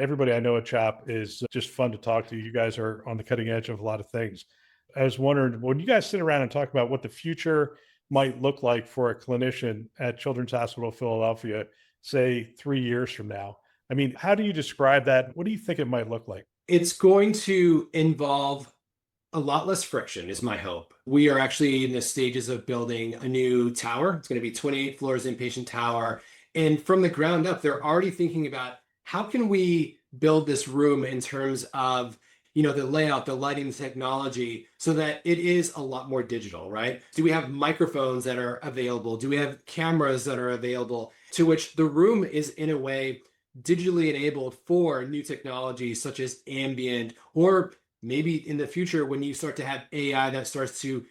Everybody I know at CHOP is just fun to talk to. You guys are on the cutting edge of a lot of things. I was wondering, when you guys sit around and talk about what the future might look like for a clinician at Children's Hospital of Philadelphia, say 3 years from now, I mean, how do you describe that? What do you think it might look like? It's going to involve a lot less friction, is my hope. We are actually in the stages of building a new tower. It's going to be 28 floors inpatient tower. And from the ground up, they're already thinking about how can we build this room in terms of the layout, the lighting, the technology, so that it is a lot more digital, right? Do we have microphones that are available? Do we have cameras that are available to which the room is in a way digitally enabled for new technologies such as ambient, or maybe in the future when you start to have AI that starts to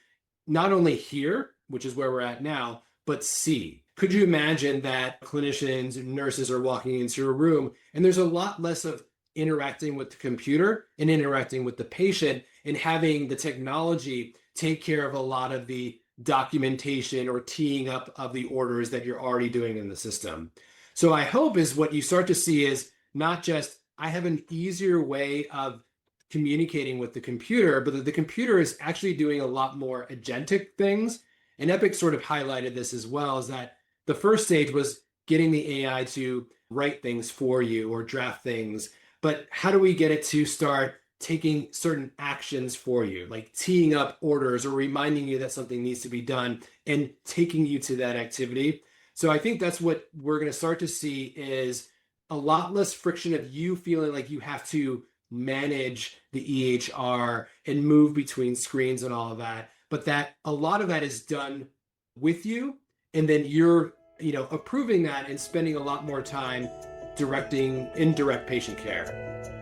not only hear, which is where we're at now, but see. Could you imagine that clinicians and nurses are walking into a room and there's a lot less of interacting with the computer and interacting with the patient, and having the technology take care of a lot of the documentation or teeing up of the orders that you're already doing in the system? So I hope is what you start to see is not just I have an easier way of communicating with the computer, but that the computer is actually doing a lot more agentic things. And Epic sort of highlighted this as well, is that the first stage was getting the AI to write things for you or draft things. But how do we get it to start taking certain actions for you, like teeing up orders or reminding you that something needs to be done and taking you to that activity? So I think that's what we're going to start to see is a lot less friction of you feeling like you have to manage the EHR and move between screens and all of that, but that a lot of that is done with you, and then you're approving that and spending a lot more time directing indirect patient care.